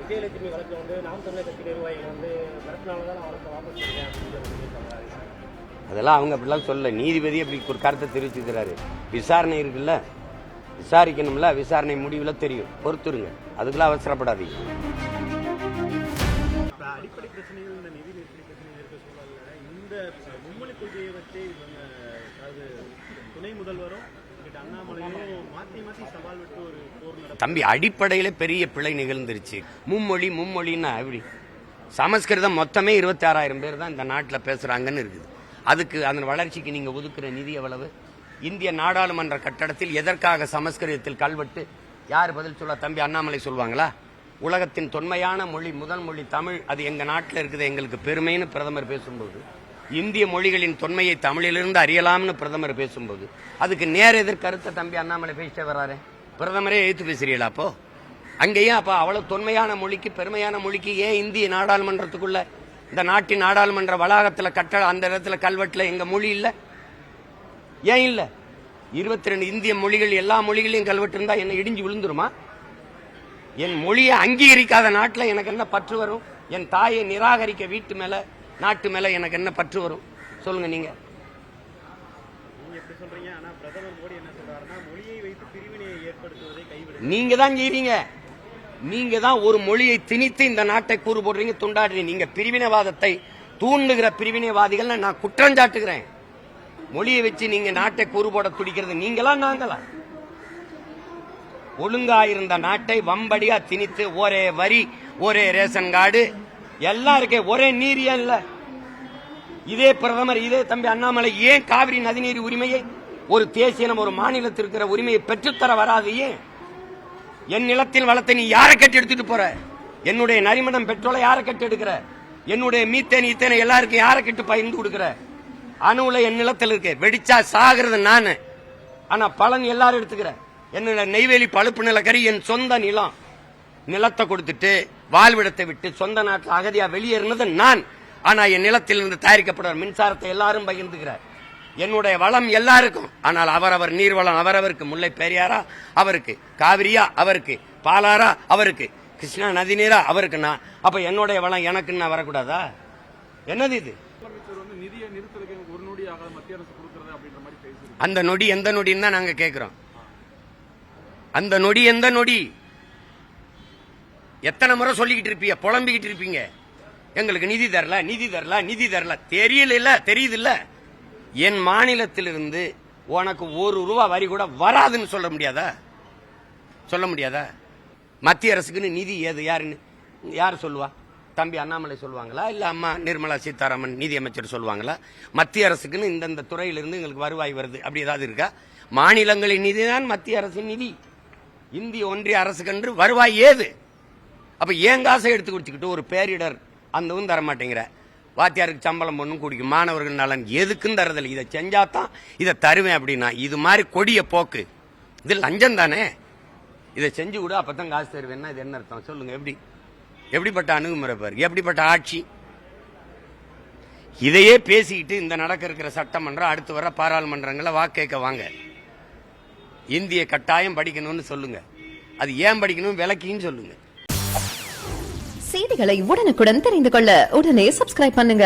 விஜயலட்சுமி வழக்கு வந்து நாம் தமிழர் கட்சி நிர்வாகிகள் வந்து மிரட்டினால தான் நான் வழக்கை வாபஸ் செய்யறேன் அப்படின்னு சொல்லியிருக்காங்க. அதெல்லாம் அவங்க அப்படிலாம் சொல்ல, நீதிபதி அப்படி ஒரு கருத்தை தெரிவிச்சுக்கிறாரு. விசாரணை இருக்குல்ல, விசாரிக்கணும்ல, விசாரணை முடிவில் தெரியும், பொறுத்துருங்க, அதுக்கெல்லாம் அவசரப்படாதீங்க. அடிப்படை பிரச்சனைகள் இந்த நிதி நெருக்கடி பிரச்சனை இருக்க சூழல்ல இந்த மும்மொழி கொள்கையை வச்சு துணை முதல்வரும் அண்ணாமலையும் மாற்றி மாற்றி சவால் விட்டு ஒரு போர் நடத்த தம்பி, அடிப்படையில பெரிய பிழை நிகழ்ந்துருச்சு. மும்மொழின்னா எப்படி? சமஸ்கிருதம் மொத்தமே 26,000 பேர் தான் இந்த நாட்டில் பேசுறாங்கன்னு இருக்குது. அதுக்கு அந்த வளர்ச்சிக்கு நீங்க ஒதுக்குற நிதி எவ்வளவு? இந்திய நாடாளுமன்ற கட்டடத்தில் எதற்காக சமஸ்கிருதத்தில் கல்வெட்டு? யார் பதில் சொல்ல? தம்பி அண்ணாமலை சொல்லுவாங்களா? உலகத்தின் தொன்மையான மொழி, முதல் மொழி தமிழ், அது எங்க நாட்டில் இருக்குது, எங்களுக்கு பெருமைன்னு பிரதமர் பேசும்போது, இந்திய மொழிகளின் தொன்மையை தமிழிலிருந்து அறியலாம்னு பிரதமர் பேசும்போது, அதுக்கு நேர எதிர்கருத்தை தம்பி அண்ணாமலை பேசிட்டே வர்றாரு. பிரதமரே எழுத்து பேசுறீங்களா? அப்போ அங்கேயும் அப்ப அவ்வளவு தொன்மையான மொழிக்கு, பெருமையான மொழிக்கு ஏன் இந்திய நாடாளுமன்றத்துக்குள்ள, இந்த நாட்டின் நாடாளுமன்ற வளாகத்தில் கட்டட அந்த இடத்துல கல்வெட்டுல எங்க மொழி இல்ல? ஏன் இல்ல? 22 இந்திய மொழிகள், எல்லா மொழிகளையும் கல்வெட்டு இருந்தா என்ன இடிஞ்சு விழுந்துருமா? என் மொழியை அங்கீகரிக்காத நாட்டில் எனக்கு என்ன பற்று வரும்? என் தாயை நிராகரிக்க வீட்டு மேல, நாட்டு மேல எனக்கு என்ன பற்று வரும்? சொல்லுங்க நீங்க. நீங்க தான் செய்றீங்க. நீங்க தான் ஒரு மொழியை திணித்து இந்த நாட்டை கூறு போடுறீங்க, துண்டாடுறீங்க. நீங்க பிரிவினைவாதத்தை தூண்டுகிற பிரிவினைவாதிகள் நான் குற்றம் சாட்டுகிறேன். மொழியை வச்சு நீங்க நாட்டை கூறு போட துடிக்கிறது நீங்களா நாங்களா? ஒழுங்காயிருந்த நாட்டை வம்படியா திணித்து ஒரே வரி, ஒரே ரேஷன் கார்டு எல்லாம் இருக்கே, ஒரே நீர் ஏன் இல்ல? இதே பிரதமர், இதே தம்பி அண்ணாமலை ஏன் காவிரி நதிநீர் உரிமையை, ஒரு தேசியம், ஒரு மாநிலத்தில் இருக்கிற உரிமையை பெற்றுத்தர வராது? ஏன்? என் நிலத்தில் வளத்தை நீ யாரை கட்டி எடுத்துட்டு போற? என்னுடைய நரிமணம் பெட்ரோலை யாரை கட்டி எடுக்கிற? என்னுடைய மீத்தேன் ஈத்தேனை எல்லாருக்கும் யாரை கட்டு பகிர்ந்து கொடுக்கிற? அணுல என் நிலத்தில் இருக்கு, வெடிச்சா சாகிறது நானு, ஆனா பலன் எல்லாரும் எடுத்துக்கிற. என்னோட நெய்வேலி பழுப்பு நிலக்கரி என் சொந்த நிலம். நிலத்தை கொடுத்துட்டு வாழ்விடத்தை விட்டு சொந்த நாட்டில் அகதியா வெளியேறினது நான். ஆனா என் நிலத்தில் இருந்து தயாரிக்கப்படுற மின்சாரத்தை எல்லாரும் பகிர்ந்துக்கிறார். என்னுடைய வளம் எல்லாருக்கும். ஆனால் அவரவர் நீர்வளம் அவரவருக்கு. முல்லை பெரியாரா அவருக்கு, காவிரியா அவருக்கு, பாலாரா அவருக்கு, கிருஷ்ணா நதி நீரா அவருக்கு. நான் அப்ப என்னுடைய வளம் எனக்கு நான் வரக்கூடாதா? என்னது இது? அந்த நொடி எந்த நொடின்னு தான் நாங்க கேட்கிறோம். அந்த நொடி எந்த நொடி? எத்தனை முறை சொல்லிக்கிட்டு இருப்பீங்க, புலம்பிக்கிட்டு இருப்பீங்க, எங்களுக்கு நிதி தரல, நிதி தரல, நிதி தரல. தெரியல, தெரியுது இல்ல? என் மாநிலத்திலிருந்து உனக்கு ₹1 வரி கூட வராதுன்னு சொல்ல முடியாதா? சொல்ல முடியாதா? மத்திய அரசுக்குன்னு நிதி ஏது யாருன்னு யார் சொல்லுவா? தம்பி அண்ணாமலை சொல்லுவாங்களா? இல்ல அம்மா நிர்மலா சீதாராமன் நிதி அமைச்சர் சொல்லுவாங்களா? மத்திய அரசுக்குன்னு இந்தந்த துறையிலிருந்து எங்களுக்கு வருவாய் வருது அப்படி ஏதாவது இருக்கா? மாநிலங்களின் நிதி தான் மத்திய அரசின் நிதி. இந்திய ஒன்றிய அரசுக்கென்று வருவாய் ஏது? அப்ப ஏன் காசை எடுத்து குடிச்சுக்கிட்டு ஒரு பேரிடர் அந்த தர மாட்டேங்கிற, வாத்தியாருக்கு சம்பளம் ஒன்றும் குடிக்கும், மாணவர்கள் நலன் எதுக்கும் தரதில்லை. இதை செஞ்சாதான் இதை தருவேன் அப்படின்னா இது மாதிரி கொடிய போக்கு, இது லஞ்சம் தானே. இதை செஞ்சு கூட அப்பதான் காசு தருவேன்னா இது என்ன அர்த்தம்? சொல்லுங்க. எப்படிப்பட்ட அணுகுமுறை பாரு, எப்படிப்பட்ட ஆட்சி? இதையே பேசிக்கிட்டு இந்த நடக்க இருக்கிற சட்டமன்றம், அடுத்து வர பாராளுமன்றங்களை வாக்கேற்க வாங்க. இந்திய கட்டாயம் படிக்கணும்னு சொல்லுங்க. அது ஏன் படிக்கணும் விளக்கின்னு சொல்லுங்க. செய்திகளை உடனுக்குடன் தெரிந்து கொள்ள உடனே சப்ஸ்கிரைப் பண்ணுங்க.